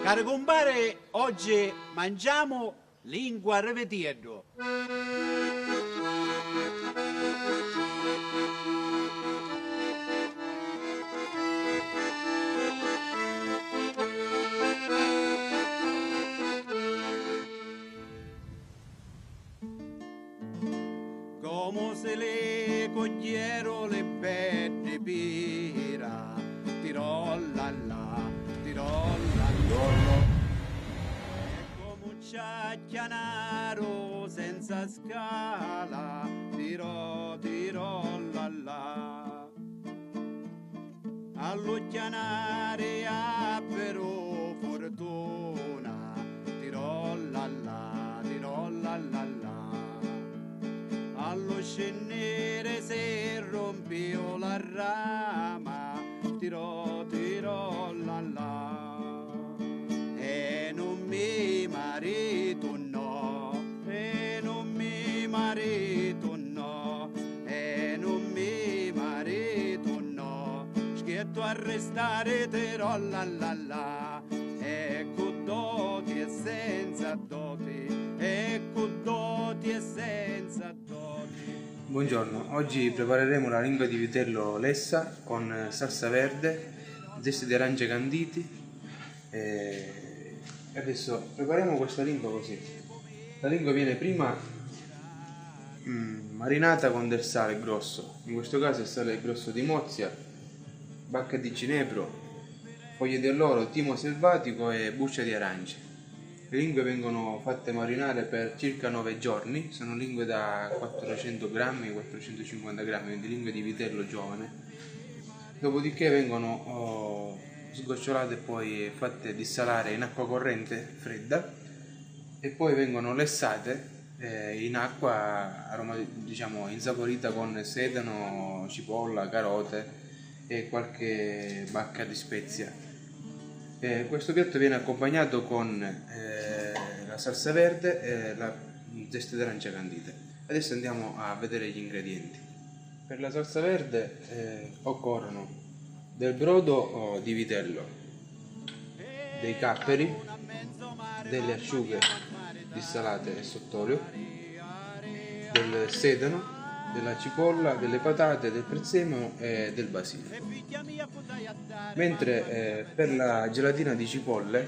Caro compare, oggi mangiamo lingua revetiello. Come se le cogliero le belle pira, tirolla là, tirolla là. Come un ciacchianaro senza scala, tirolla là. All'occhianare a però fortuna, tirolla là, tirolla là. Allo scendere se rompio la rama, tiro la la. E non mi marito no, e non mi marito no, e non mi marito no. Schietto a restare tiro la la. Ecco doti e senza doti, ecco doti e senza doti. Buongiorno, oggi prepareremo la lingua di vitello lessa con salsa verde, zeste di arance canditi e adesso prepariamo questa lingua così. La lingua viene prima marinata con del sale grosso, in questo caso è sale grosso di Mozia, bacca di ginepro, foglie di alloro, timo selvatico e buccia di arance. Le lingue vengono fatte marinare per circa 9 giorni, sono lingue da 400 grammi, 450 grammi, quindi lingue di vitello giovane. Dopodiché vengono sgocciolate e poi fatte dissalare in acqua corrente fredda e poi vengono lessate in acqua insaporita con sedano, cipolla, carote e qualche bacca di spezia. Questo piatto viene accompagnato con la salsa verde e la zeste d'arancia candite. Adesso andiamo a vedere gli ingredienti. Per la salsa verde occorrono del brodo di vitello, dei capperi, delle acciughe dissalate e sott'olio, del sedano, della cipolla, delle patate, del prezzemolo e del basilico. Mentre per la gelatina di cipolle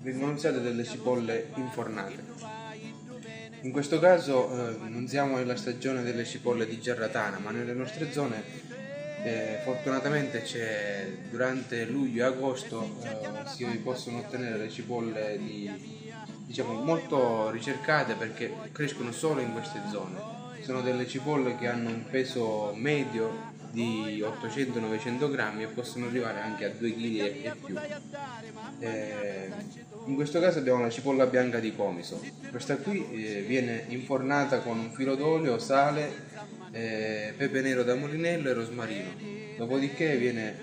vengono usate delle cipolle infornate. In questo caso non siamo nella stagione delle cipolle di Giarratana, ma nelle nostre zone fortunatamente durante luglio e agosto si possono ottenere le cipolle molto ricercate perché crescono solo in queste zone. Sono delle cipolle che hanno un peso medio di 800-900 grammi e possono arrivare anche a 2 kg e più. In questo caso abbiamo la cipolla bianca di Comiso. Questa qui viene infornata con un filo d'olio, sale, pepe nero da Molinello e rosmarino. Dopodiché viene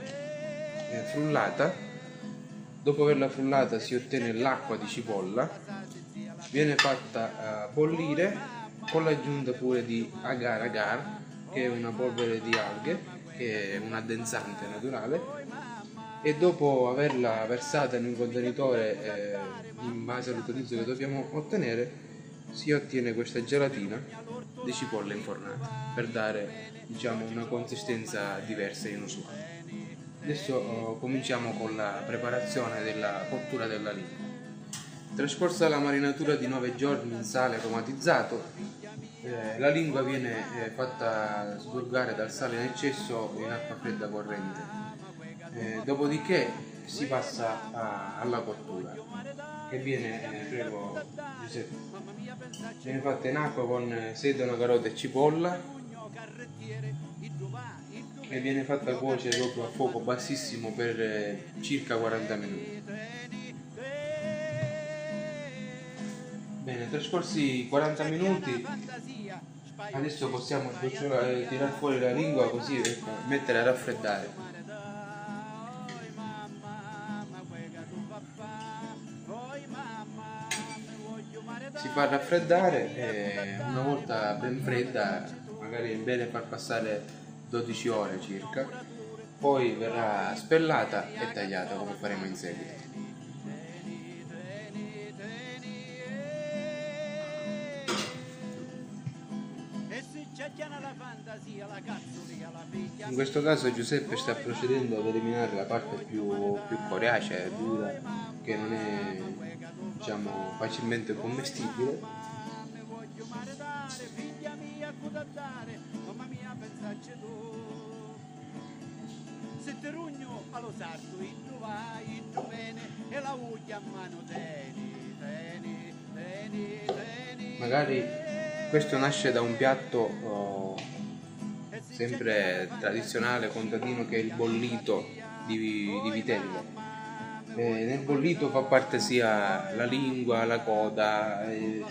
frullata. Dopo averla frullata si ottiene l'acqua di cipolla, viene fatta bollire con l'aggiunta pure di agar agar, che è una polvere di alghe, che è un addensante naturale, e dopo averla versata in un contenitore in base all'utilizzo che dobbiamo ottenere, si ottiene questa gelatina di cipolle infornate per dare una consistenza diversa e inusuale. Adesso cominciamo con la preparazione della cottura della lingua. Trascorsa la marinatura di 9 giorni in sale aromatizzato, la lingua viene fatta sgorgare dal sale in eccesso in acqua fredda corrente. Dopodiché si passa alla cottura, che viene fatta in acqua con sedano, carote e cipolla e viene fatta cuocere proprio a fuoco bassissimo per circa 40 minuti. Bene, trascorsi 40 minuti, adesso possiamo tirare fuori la lingua così e mettere a raffreddare. Si fa raffreddare e una volta ben fredda, magari è bene far passare 12 ore circa, poi verrà spellata e tagliata come faremo in seguito. In questo caso Giuseppe sta procedendo ad eliminare la parte più coriacea e dura, che non è, diciamo, facilmente commestibile. Se te rugno allo sarto, tu vai, tu bene, e la uglia a mano teni. Magari questo nasce da un piatto sempre tradizionale contadino, che è il bollito di vitello. Nel bollito fa parte sia la lingua, la coda e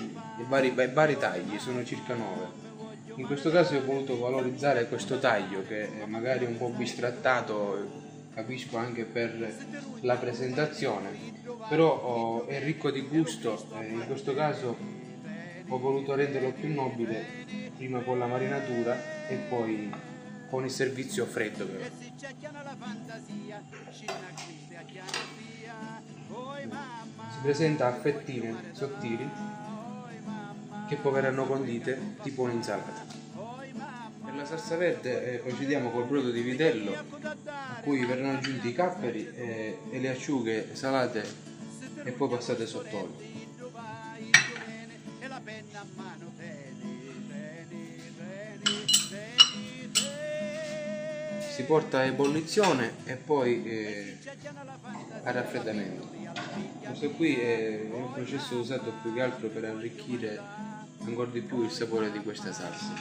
vari tagli, sono circa 9. In questo caso ho voluto valorizzare questo taglio, che è magari un po' bistrattato, capisco anche per la presentazione, però è ricco di gusto. In questo caso ho voluto renderlo più nobile, prima con la marinatura e poi con il servizio freddo. Si presenta a fettine sottili che poi verranno condite tipo un'insalata. Per la salsa verde procediamo col brodo di vitello, a cui verranno aggiunti i capperi e le acciughe salate e poi passate sott'olio. Si porta a ebollizione e poi a raffreddamento. Questo qui è un processo usato più che altro per arricchire ancora di più il sapore di questa salsa.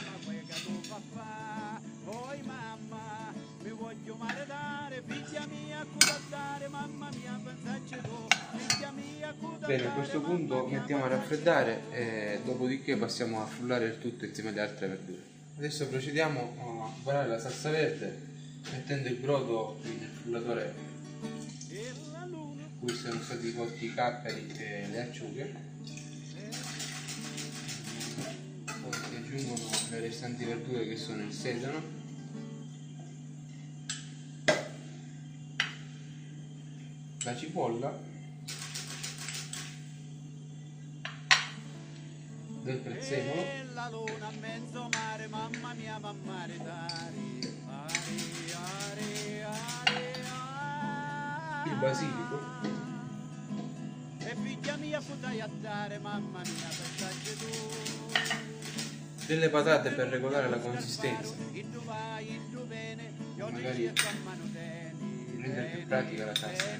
Bene, a questo punto mettiamo a raffreddare e dopodiché passiamo a frullare il tutto insieme alle altre verdure. Adesso procediamo a preparare la salsa verde mettendo il brodo nel frullatore, in cui sono stati cotti i capperi e le acciughe. Poi si aggiungono le restanti verdure, che sono il sedano, la cipolla, del prezzemolo, il basilico, delle patate per regolare la consistenza, magari rendere più pratica la salsa.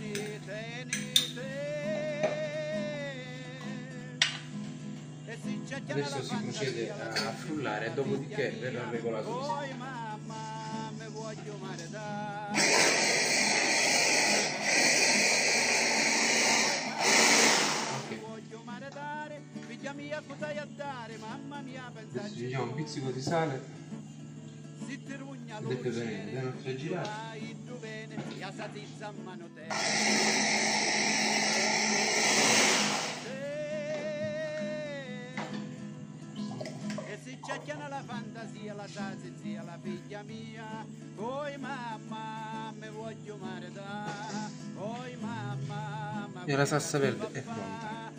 Adesso si procede a frullare, dopodiché verrà regolato il Adesso aggiungiamo un pizzico di sale e del pepe nero, le nostre girate. La fantasia, la zia, la figlia mia, oi mamma, me voglio maritare, oi mamma, E la salsa verde è pronta.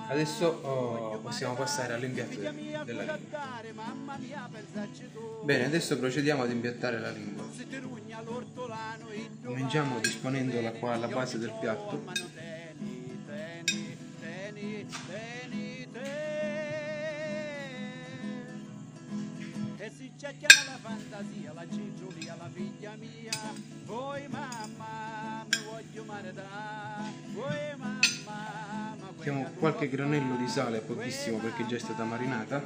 Adesso possiamo passare all'impiatto della lingua. Bene, adesso procediamo ad impiattare la lingua. Cominciamo disponendola qua alla base del piatto. La fantasia, la cicciulia, la figlia mia, oi mamma, mi voglio maritare, oi mamma. Mettiamo qualche granello di sale, pochissimo perché già è stata marinata.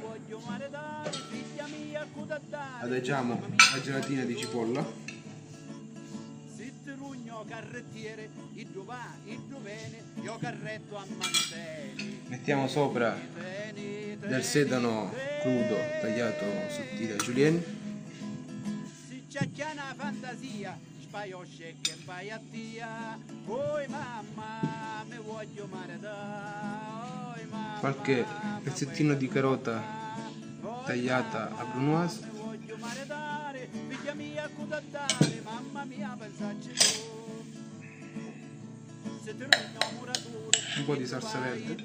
Adagiamo la gelatina di cipolla. Mettiamo sopra del sedano crudo tagliato sottile a julienne. Qualche pezzettino di carota tagliata a brunoise. Un po' di salsa verde.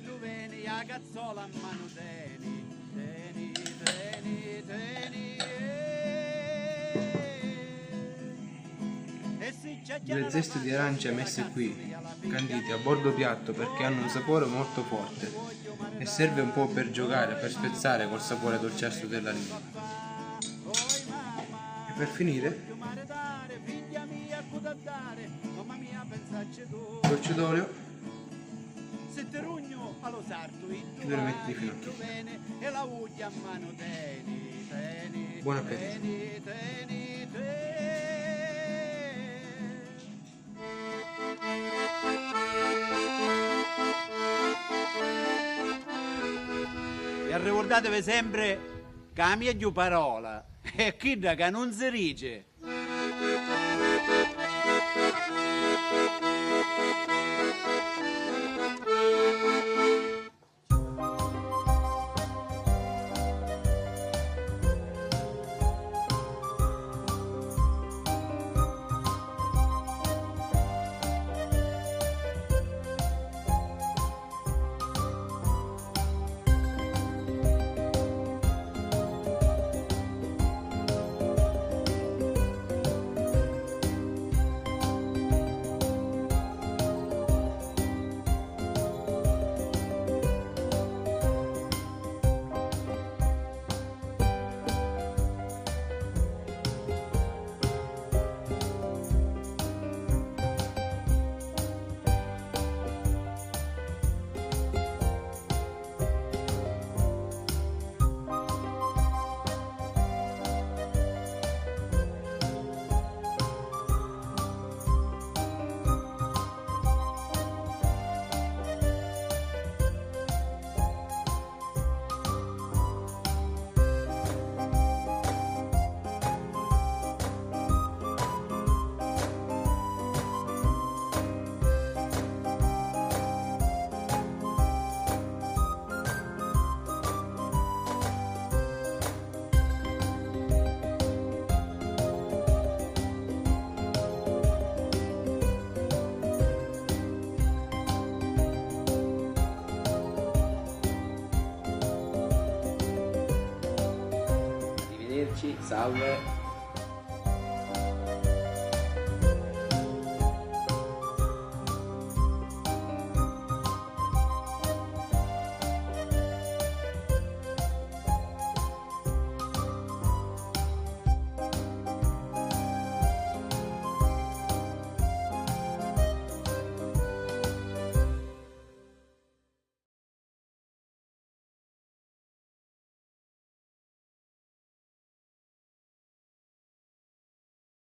Le zeste di arancia messe qui, candite a bordo piatto perché hanno un sapore molto forte e serve un po' per giocare, per spezzare col sapore dolciastro della lingua. E per finire, gocce d'olio e lo metti di finocchio. Buon appetito! E ricordatevi sempre che la mia più parola è quella che non si dice. Salve.